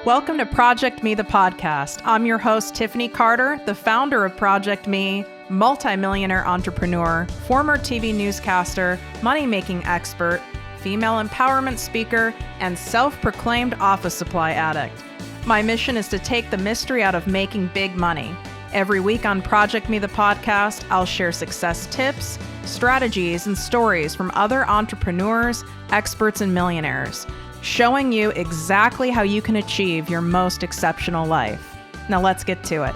Welcome to ProjectME, the podcast. I'm your host, Tiffany Carter, the founder of ProjectME, multi-millionaire entrepreneur, former TV newscaster, money-making expert, female empowerment speaker, and self-proclaimed office supply addict. My mission is to take the mystery out of making big money. Every week on ProjectME, the podcast, I'll share success tips, strategies, and stories from other entrepreneurs, experts, and millionaires, showing you exactly how you can achieve your most exceptional life. Now let's get to it.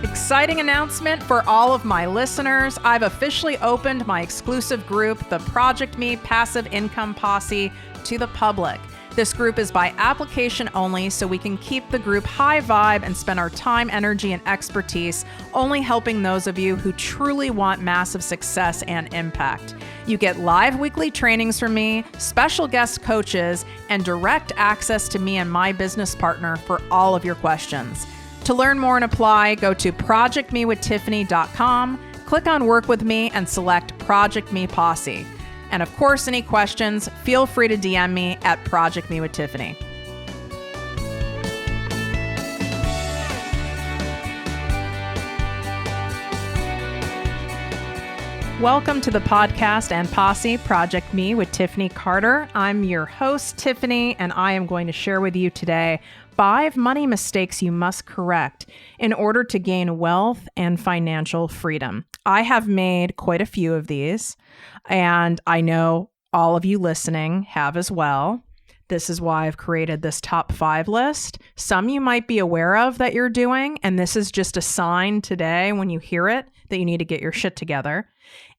Exciting announcement for all of my listeners. I've officially opened my exclusive group, the ProjectME Passive Income Posse, to the public. This group is by application only, so we can keep the group high vibe and spend our time, energy, and expertise only helping those of you who truly want massive success and impact. You get live weekly trainings from me, special guest coaches, and direct access to me and my business partner for all of your questions. To learn more and apply, go to projectmewithtiffany.com, click on Work With Me, and select ProjectME Posse. And of course, any questions, feel free to DM me at ProjectME with Tiffany. Welcome to the podcast and posse, ProjectME with Tiffany Carter. I'm your host, Tiffany, and I am going to share with you today 5 money mistakes you must correct in order to gain wealth and financial freedom. I have made quite a few of these, and I know all of you listening have as well. This is why I've created this top 5 list. Some you might be aware of that you're doing, and this is just a sign today when you hear it that you need to get your shit together.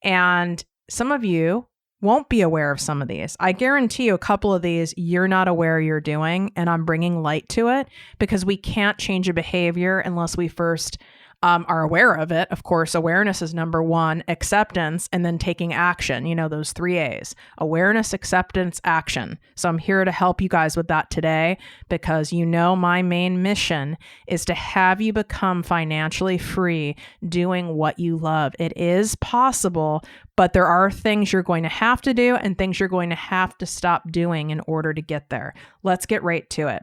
And some of you won't be aware of some of these. I guarantee you a couple of these you're not aware you're doing, and I'm bringing light to it because we can't change a behavior unless we first are aware of it. Of course, awareness is number 1, acceptance, and then taking action. You know, those 3 A's: awareness, acceptance, action. So I'm here to help you guys with that today because you know my main mission is to have you become financially free doing what you love. It is possible, but there are things you're going to have to do and things you're going to have to stop doing in order to get there. Let's get right to it.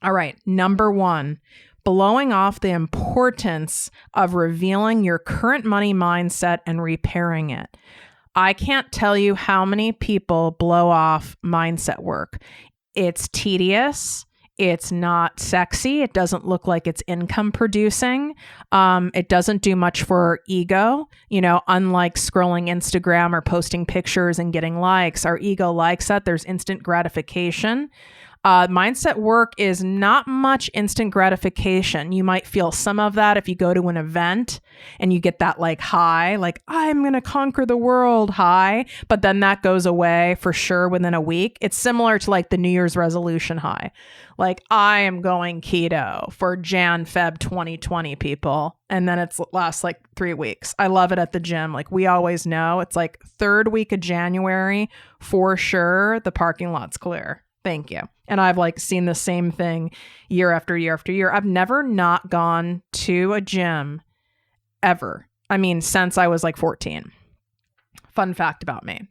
All right, number 1. Blowing off the importance of revealing your current money mindset and repairing it. I can't tell you how many people blow off mindset work. It's tedious. It's not sexy. It doesn't look like it's income producing. It doesn't do much for ego. You know, unlike scrolling Instagram or posting pictures and getting likes, our ego likes that. There's instant gratification. Mindset work is not much instant gratification. You might feel some of that if you go to an event and you get that like high, like I'm going to conquer the world high, but then that goes away for sure within a week. It's similar to like the New Year's resolution high. Like I am going keto for Jan-Feb 2020 people. And then it lasts like 3 weeks. I love it at the gym. Like we always know it's like 3rd week of January for sure. The parking lot's clear. Thank you. And I've like seen the same thing year after year after year. I've never not gone to a gym ever. I mean, since I was like 14. Fun fact about me.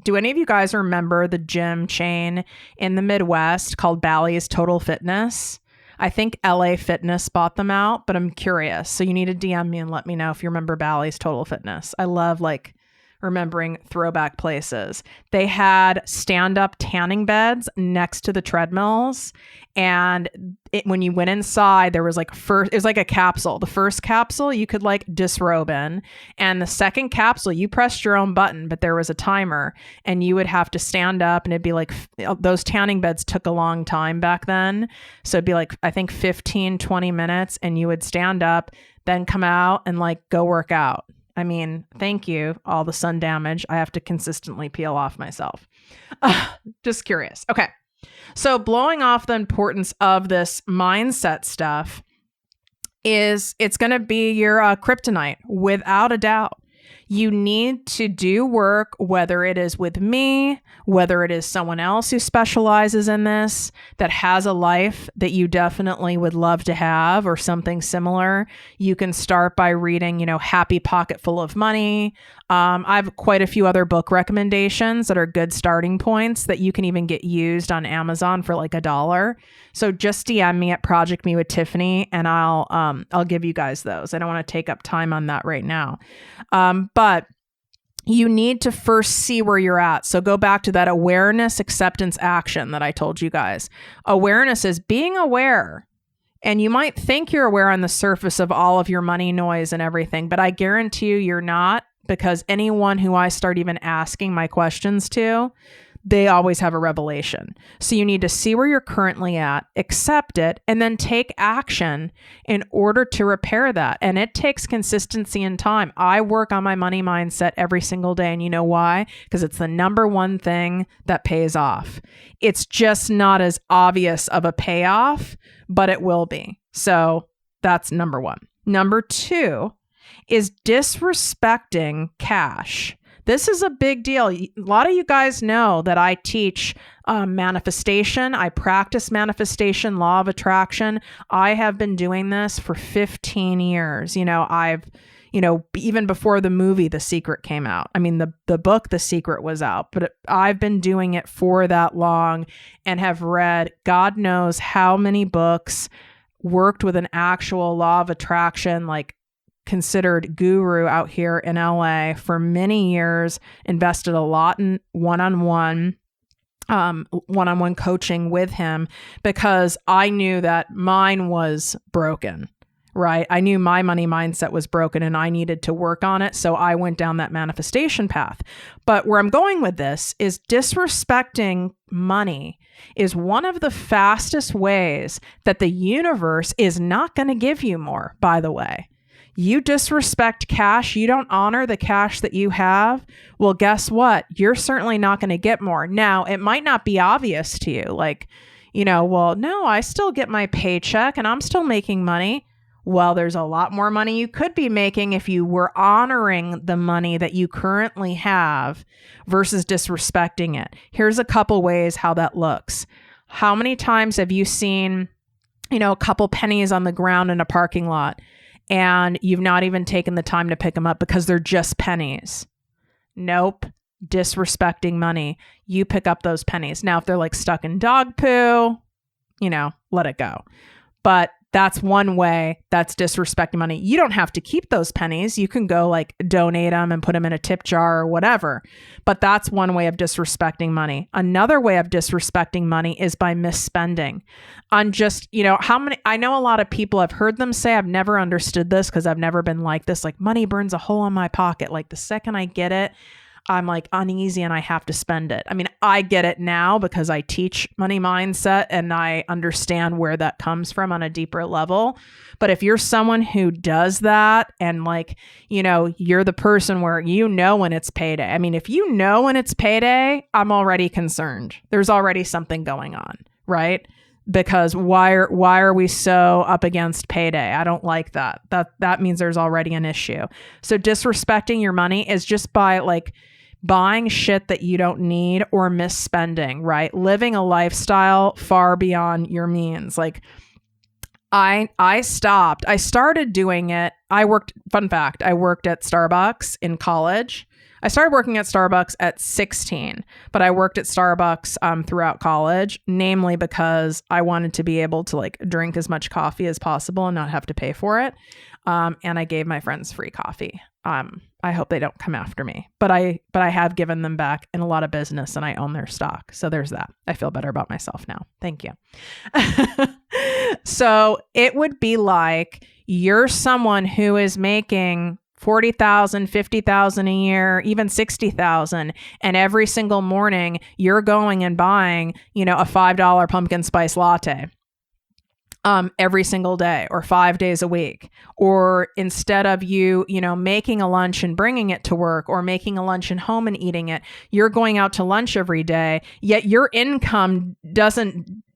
Do any of you guys remember the gym chain in the Midwest called Bally's Total Fitness? I think LA Fitness bought them out, but I'm curious. So you need to DM me and let me know if you remember Bally's Total Fitness. I love like remembering throwback places. They had stand-up tanning beds next to the treadmills. And when you went inside, there was like it was like a capsule. The first capsule you could like disrobe in. And the second capsule, you pressed your own button, but there was a timer and you would have to stand up, and it'd be like, those tanning beds took a long time back then. So it'd be like, I think 15, 20 minutes, and you would stand up, then come out and like go work out. I mean, thank you, all the sun damage I have to consistently peel off myself. Just curious. Okay. So blowing off the importance of this mindset stuff is it's going to be your kryptonite without a doubt. You need to do work, whether it is with me, whether it is someone else who specializes in this, that has a life that you definitely would love to have or something similar. You can start by reading, Happy Pocket Full of Money. I have quite a few other book recommendations that are good starting points that you can even get used on Amazon for like $1. So just DM me at ProjectME with Tiffany, and I'll give you guys those. I don't want to take up time on that right now. But you need to first see where you're at. So go back to that awareness, acceptance, action that I told you guys. Awareness is being aware. And you might think you're aware on the surface of all of your money noise and everything, but I guarantee you're not, because anyone who I start even asking my questions to, they always have a revelation. So you need to see where you're currently at, accept it, and then take action in order to repair that. And it takes consistency and time. I work on my money mindset every single day. And you know why? Because it's the number one thing that pays off. It's just not as obvious of a payoff, but it will be. So that's number one. Number two is disrespecting cash. This is a big deal. A lot of you guys know that I teach manifestation. I practice manifestation, law of attraction. I have been doing this for 15 years. Even before the movie The Secret came out. I mean, the book The Secret was out, but I've been doing it for that long and have read God knows how many books, worked with an actual law of attraction, like considered guru out here in LA for many years, invested a lot in one-on-one coaching with him, because I knew that mine was broken, right? I knew my money mindset was broken and I needed to work on it. So I went down that manifestation path. But where I'm going with this is disrespecting money is one of the fastest ways that the universe is not going to give you more, by the way. You disrespect cash, you don't honor the cash that you have, well, guess what? You're certainly not going to get more. Now, it might not be obvious to you, like, well, no, I still get my paycheck and I'm still making money. Well, there's a lot more money you could be making if you were honoring the money that you currently have versus disrespecting it. Here's a couple ways how that looks. How many times have you seen, a couple pennies on the ground in a parking lot, and you've not even taken the time to pick them up because they're just pennies? Nope. Disrespecting money. You pick up those pennies. Now, if they're like stuck in dog poo, let it go. But that's one way that's disrespecting money. You don't have to keep those pennies. You can go like donate them and put them in a tip jar or whatever. But that's one way of disrespecting money. Another way of disrespecting money is by misspending on just, I know a lot of people, I've heard them say, I've never understood this because I've never been like this, like money burns a hole in my pocket. Like the second I get it, I'm like uneasy and I have to spend it. I mean, I get it now because I teach money mindset and I understand where that comes from on a deeper level. But if you're someone who does that and you're the person where when it's payday. I mean, if when it's payday, I'm already concerned. There's already something going on, right? Because why are we so up against payday? I don't like that. That means there's already an issue. So disrespecting your money is just by like buying shit that you don't need or misspending, right? Living a lifestyle far beyond your means. Like I started doing it. Fun fact, I worked at Starbucks in college. I started working at Starbucks at 16, but I worked at Starbucks throughout college, namely because I wanted to be able to like drink as much coffee as possible and not have to pay for it. And I gave my friends free coffee. I hope they don't come after me, but I have given them back in a lot of business and I own their stock. So there's that. I feel better about myself now. Thank you. So it would be like you're someone who is making $40,000, $50,000 a year, even $60,000. And every single morning you're going and buying, a $5 pumpkin spice latte. Every single day or 5 days a week. Or instead of you making a lunch and bringing it to work or making a lunch at home and eating it, you're going out to lunch every day, yet your income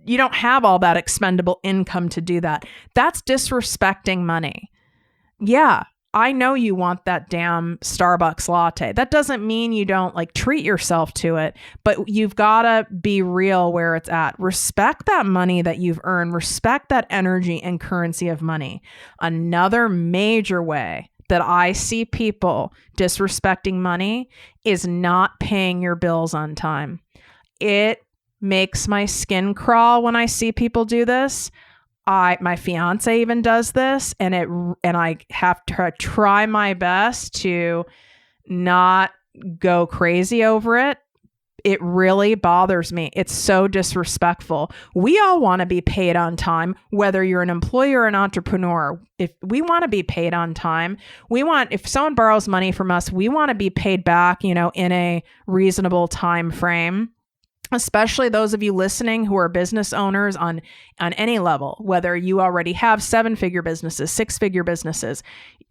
you don't have all that expendable income to do that. That's disrespecting money. Yeah. I know you want that damn Starbucks latte. That doesn't mean you don't like treat yourself to it, but you've got to be real where it's at. Respect that money that you've earned. Respect that energy and currency of money. Another major way that I see people disrespecting money is not paying your bills on time. It makes my skin crawl when I see people do this. My fiance even does this, and I have to try my best to not go crazy over it. It really bothers me. It's so disrespectful. We all want to be paid on time, whether you're an employee or an entrepreneur. If we want to be paid on time, if someone borrows money from us, we want to be paid back, in a reasonable time frame. Especially those of you listening who are business owners on any level, whether you already have 7-figure businesses, 6-figure businesses,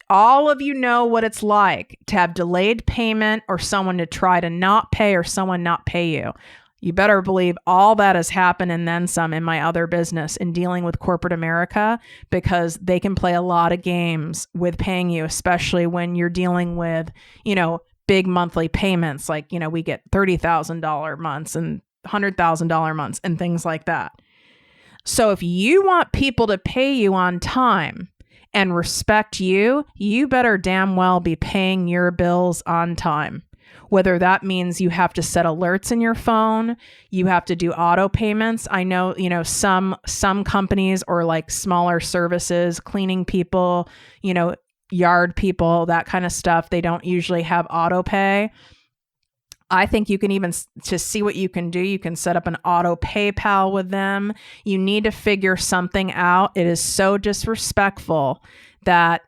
all of you know what it's like to have delayed payment or someone to try to not pay or someone not pay you. You better believe all that has happened and then some in my other business in dealing with corporate America, because they can play a lot of games with paying you, especially when you're dealing with, big monthly payments. Like, we get $30,000 months and $100,000 months and things like that. So if you want people to pay you on time and respect you, you better damn well be paying your bills on time. Whether that means you have to set alerts in your phone, you have to do auto payments. I know, some companies or like smaller services, cleaning people, yard people, that kind of stuff, they don't usually have auto pay. I think you can even, to see what you can do, you can set up an auto PayPal with them. You need to figure something out. It is so disrespectful that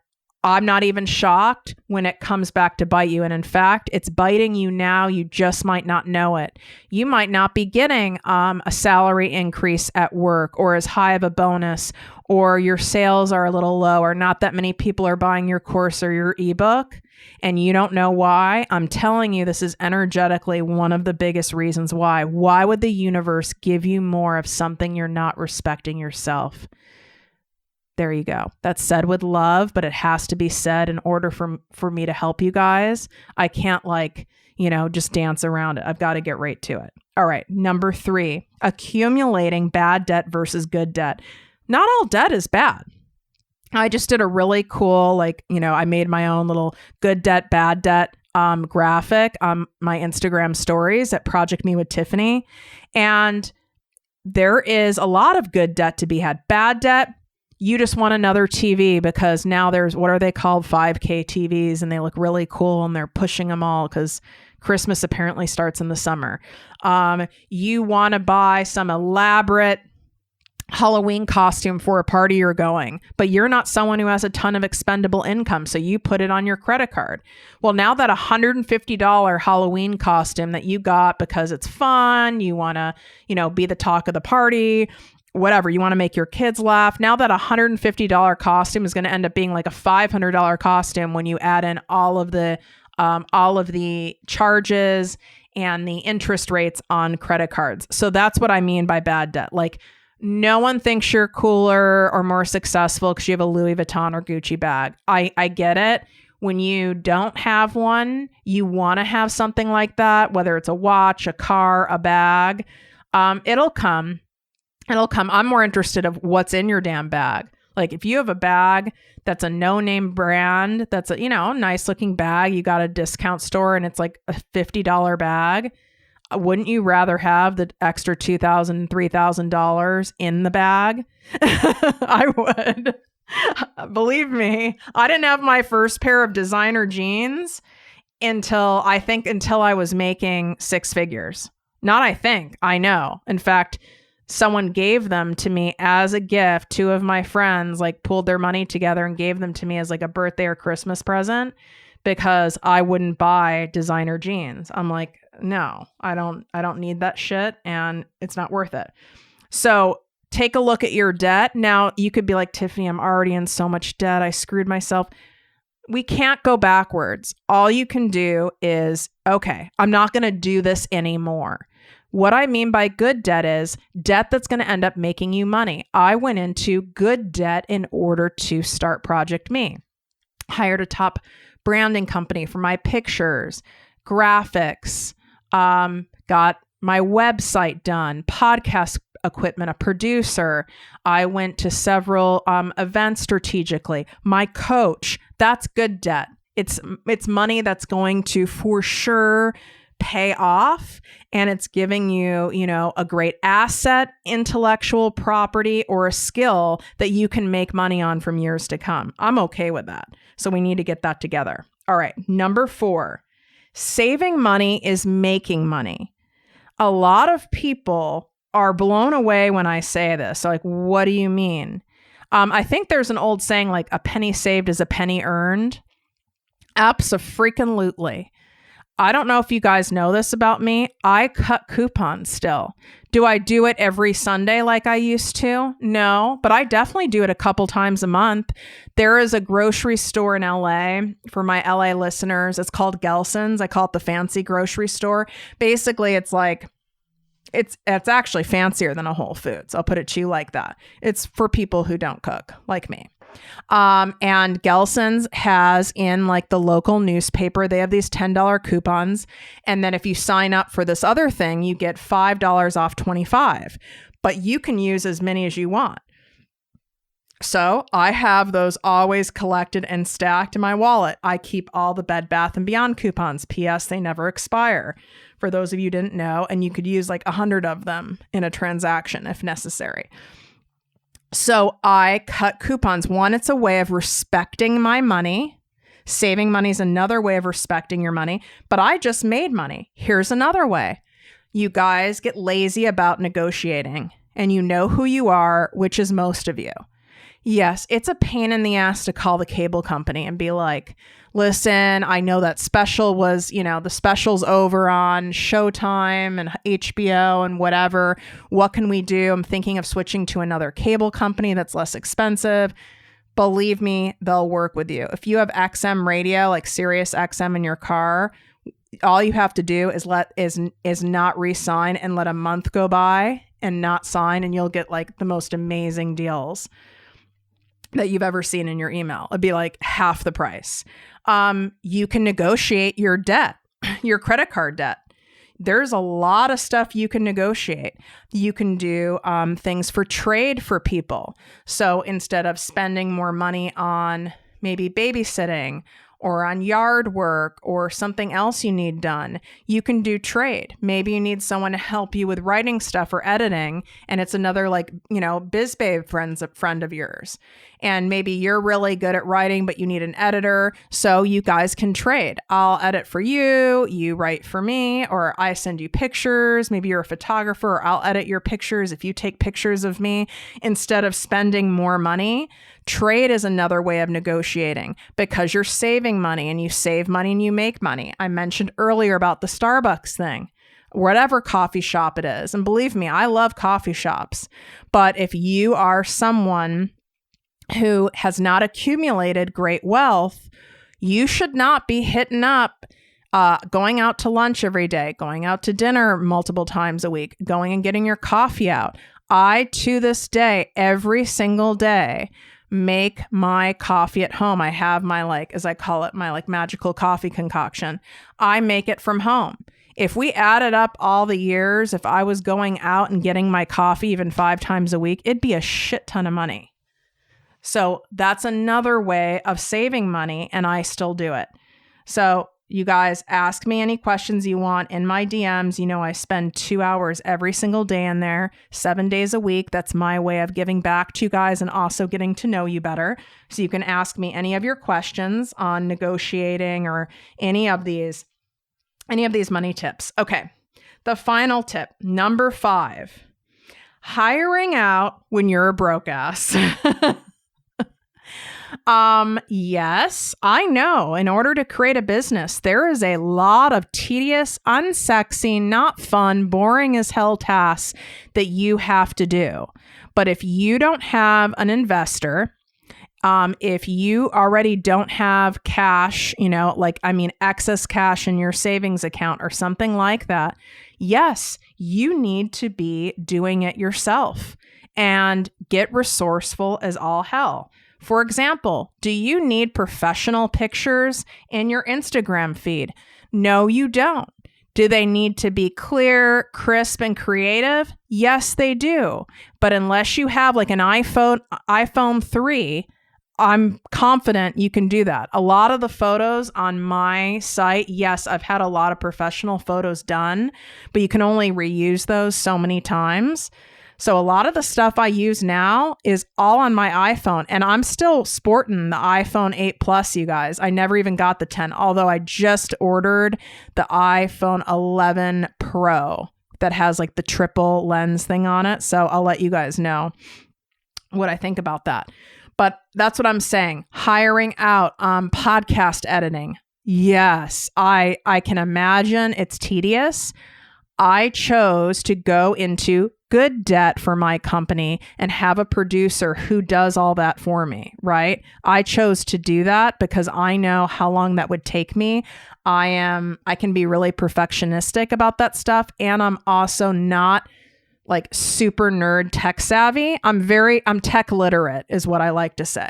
I'm not even shocked when it comes back to bite you. And in fact, it's biting you now. You just might not know it. You might not be getting a salary increase at work or as high of a bonus, or your sales are a little low, or not that many people are buying your course or your ebook, and you don't know why. I'm telling you, this is energetically one of the biggest reasons why. Why would the universe give you more of something you're not respecting yourself? There you go. That's said with love, but it has to be said in order for me to help you guys. I can't just dance around it. I've got to get right to it. All right. Number 3, accumulating bad debt versus good debt. Not all debt is bad. I just did a really cool, I made my own little good debt, bad debt graphic on my Instagram stories at ProjectME with Tiffany. And there is a lot of good debt to be had. Bad debt, you just want another TV because now there's, what are they called? 5K TVs, and they look really cool and they're pushing them all because Christmas apparently starts in the summer. You want to buy some elaborate Halloween costume for a party you're going, but you're not someone who has a ton of expendable income, so you put it on your credit card. Well, now that $150 Halloween costume that you got because it's fun, you want to, be the talk of the party, whatever, you want to make your kids laugh. Now that $150 costume is going to end up being like a $500 costume when you add in all of the charges and the interest rates on credit cards. So that's what I mean by bad debt. Like, no one thinks you're cooler or more successful because you have a Louis Vuitton or Gucci bag. I get it. When you don't have one, you want to have something like that, whether it's a watch, a car, a bag. It'll come. I'm more interested of what's in your damn bag. Like, if you have a bag that's a no-name brand, that's a, nice looking bag, you got a discount store and it's like a $50 bag, wouldn't you rather have the extra $2,000, $3,000 in the bag? I would. Believe me, I didn't have my first pair of designer jeans until I was making 6 figures. I know. In fact, someone gave them to me as a gift. 2 of my friends pulled their money together and gave them to me as a birthday or Christmas present because I wouldn't buy designer jeans. I'm like, no, I don't need that shit and it's not worth it. So take a look at your debt. Now you could be like, Tiffany, I'm already in so much debt. I screwed myself. We can't go backwards. All you can do is, okay, I'm not going to do this anymore. What I mean by good debt is debt that's going to end up making you money. I went into good debt in order to start ProjectME. hired a top branding company for my pictures, graphics, got my website done, podcast equipment, a producer. I went to several events strategically. My coach, that's good debt. It's money that's going to for sure pay off, and it's giving you, a great asset, intellectual property, or a skill that you can make money on from years to come. I'm okay with that. So we need to get that together. All right. Number 4, saving money is making money. A lot of people are blown away when I say this. So like, what do you mean? I think there's an old saying like a penny saved is a penny earned. Abso-freaking-lutely. I don't know if you guys know this about me. I cut coupons still. Do I do it every Sunday like I used to? No, but I definitely do it a couple times a month. There is a grocery store in LA for my LA listeners. It's called Gelson's. I call it the fancy grocery store. Basically, it's like, it's actually fancier than a Whole Foods. I'll put it to you like that. It's for people who don't cook like me. And Gelson's has in like the local newspaper, they have these $10 coupons. And then if you sign up for this other thing, you get $5 off 25, but you can use as many as you want. So I have those always collected and stacked in my wallet. I keep all the Bed Bath & Beyond coupons. P.S. They never expire. For those of you who didn't know, and you could use like 100 of them in a transaction if necessary. So I cut coupons. One, it's a way of respecting my money. Saving money is another way of respecting your money. But I just made money. Here's another way. You guys get lazy about negotiating, and you know who you are, which is most of you. Yes, it's a pain in the ass to call the cable company and be like, listen, I know that special was, the special's over on Showtime and HBO and whatever. What can we do? I'm thinking of switching to another cable company that's less expensive. Believe me, they'll work with you. If you have XM radio, like Sirius XM in your car, all you have to do is not re-sign and let a month go by and not sign, and you'll get like the most amazing deals that you've ever seen in your email. It'd be like half the price. You can negotiate your debt, your credit card debt. There's a lot of stuff you can negotiate. You can do things for trade for people. So instead of spending more money on maybe babysitting or on yard work or something else you need done, you can do trade. Maybe you need someone to help you with writing stuff or editing, and it's another biz babe friend of yours. And maybe you're really good at writing, but you need an editor, so you guys can trade. I'll edit for you, you write for me, or I send you pictures. Maybe you're a photographer, or I'll edit your pictures if you take pictures of me. Instead of spending more money, trade is another way of negotiating because you're saving money, and you save money and you make money. I mentioned earlier about the Starbucks thing, whatever coffee shop it is. And believe me, I love coffee shops. But if you are someone who has not accumulated great wealth, you should not be hitting up, going out to lunch every day, going out to dinner multiple times a week, going and getting your coffee out. I, to this day, every single day, make my coffee at home. I have my, as I call it, my magical coffee concoction. I make it from home. If we added up all the years, if I was going out and getting my coffee even 5 times a week, it'd be a shit ton of money. So that's another way of saving money, and I still do it. So you guys ask me any questions you want in my DMs. I spend 2 hours every single day in there, 7 days a week. That's my way of giving back to you guys and also getting to know you better. So you can ask me any of your questions on negotiating or any of these money tips. Okay. The final tip, number 5, hiring out when you're a broke ass. Yes, I know. In order to create a business, there is a lot of tedious, unsexy, not fun, boring as hell tasks that you have to do. But if you don't have an investor, if you already don't have cash, excess cash in your savings account or something like that, yes, you need to be doing it yourself and get resourceful as all hell. For example, do you need professional pictures in your Instagram feed? No, you don't. Do they need to be clear, crisp, and creative? Yes, they do. But unless you have like an iPhone 3, I'm confident you can do that. A lot of the photos on my site, yes, I've had a lot of professional photos done, but you can only reuse those so many times. So a lot of the stuff I use now is all on my iPhone, and I'm still sporting the iPhone 8 Plus, you guys. I never even got the 10, although I just ordered the iPhone 11 Pro that has like the triple lens thing on it. So I'll let you guys know what I think about that. But that's what I'm saying. Hiring out, podcast editing. Yes, I can imagine it's tedious. I chose to go into good debt for my company and have a producer who does all that for me, right? I chose to do that because I know how long that would take me. I can be really perfectionistic about that stuff. And I'm also not like super nerd tech savvy. I'm tech literate is what I like to say.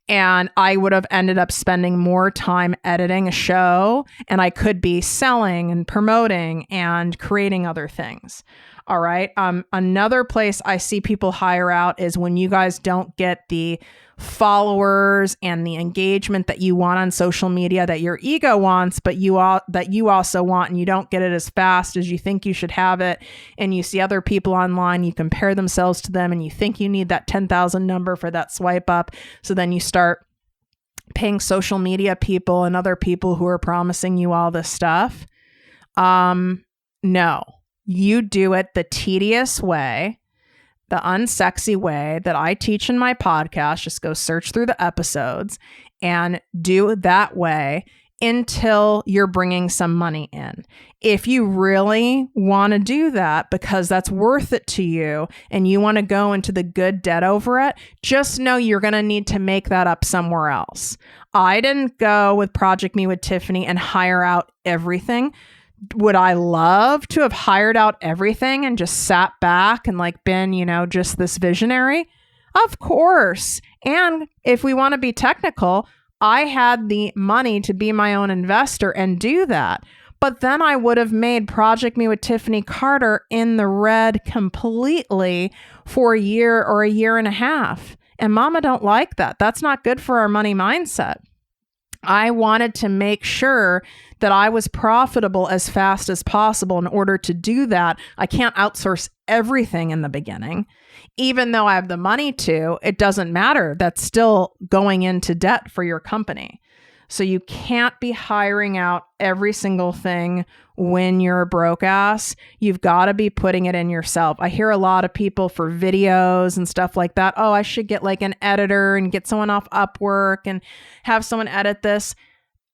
And I would have ended up spending more time editing a show, and I could be selling and promoting and creating other things. All right. Another place I see people hire out is when you guys don't get the followers and the engagement that you want on social media that your ego wants, but that you also want, and you don't get it as fast as you think you should have it. And you see other people online, you compare themselves to them, and you think you need that 10,000 number for that swipe up. So then you start paying social media people and other people who are promising you all this stuff. No. You do it the tedious way, the unsexy way that I teach in my podcast. Just go search through the episodes and do it that way until you're bringing some money in. If you really want to do that because that's worth it to you and you want to go into the good debt over it, just know you're going to need to make that up somewhere else. I didn't go with ProjectME with Tiffany and hire out everything. Would I love to have hired out everything and just sat back and like been, just this visionary? Of course. And if we want to be technical, I had the money to be my own investor and do that. But then I would have made ProjectME with Tiffany Carter in the red completely for a year or a year and a half. And mama don't like that. That's not good for our money mindset. I wanted to make sure that I was profitable as fast as possible. In order to do that, I can't outsource everything in the beginning. Even though I have the money to, it doesn't matter. That's still going into debt for your company. So you can't be hiring out every single thing when you're a broke ass. You've got to be putting it in yourself. I hear a lot of people for videos and stuff like that. Oh, I should get like an editor and get someone off Upwork and have someone edit this.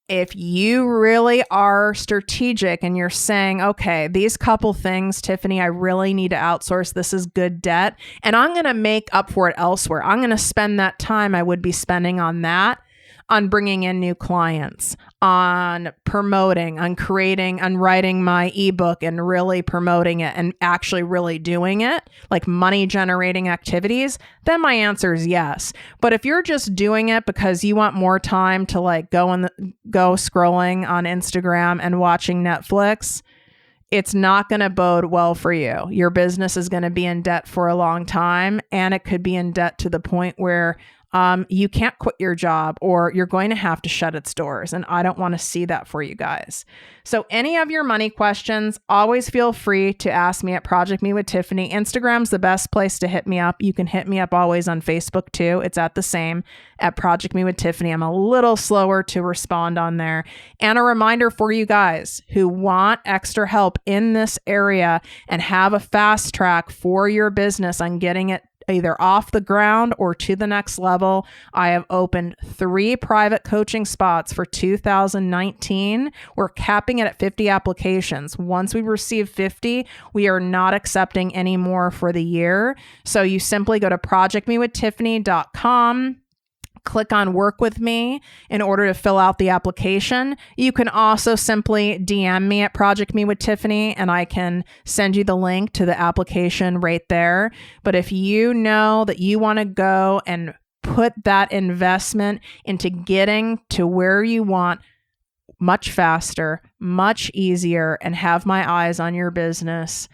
If you really are strategic and you're saying, okay, these couple things, Tiffany, I really need to outsource. This is good debt. And I'm going to make up for it elsewhere. I'm going to spend that time I would be spending on that, on bringing in new clients, on promoting, on creating, on writing my ebook and really promoting it and actually really doing it, like money generating activities, then my answer is yes. But if you're just doing it because you want more time to like go scrolling on Instagram and watching Netflix, it's not going to bode well for you. Your business is going to be in debt for a long time, and it could be in debt to the point where you can't quit your job or you're going to have to shut its doors. And I don't want to see that for you guys. So any of your money questions, always feel free to ask me at ProjectME with Tiffany. Instagram's the best place to hit me up. You can hit me up always on Facebook too. It's at the same, at ProjectME with Tiffany. I'm a little slower to respond on there. And a reminder for you guys who want extra help in this area and have a fast track for your business on getting it either off the ground or to the next level. I have opened 3 private coaching spots for 2019. We're capping it at 50 applications. Once we receive 50, we are not accepting any more for the year. So you simply go to projectmewithtiffany.com. Click on work with me in order to fill out the application. You can also simply DM me at ProjectME with Tiffany and I can send you the link to the application right there. But if you know that you want to go and put that investment into getting to where you want much faster, much easier, and have my eyes on your business.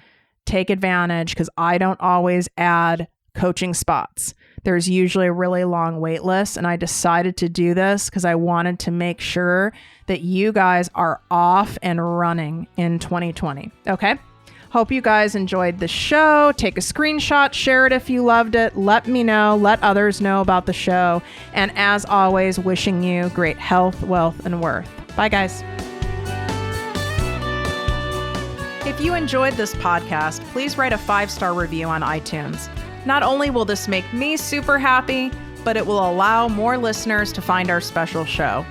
Take advantage, because I don't always add coaching spots. There's usually a really long wait list, and I decided to do this because I wanted to make sure that you guys are off and running in 2020. Okay? Hope you guys enjoyed the show. Take a screenshot, share it if you loved it. Let me know, let others know about the show. And as always, wishing you great health, wealth, and worth. Bye, guys. If you enjoyed this podcast, please write a 5-star review on iTunes. Not only will this make me super happy, but it will allow more listeners to find our special show.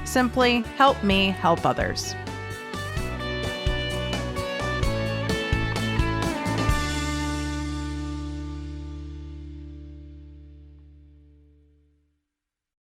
Simply help me help others.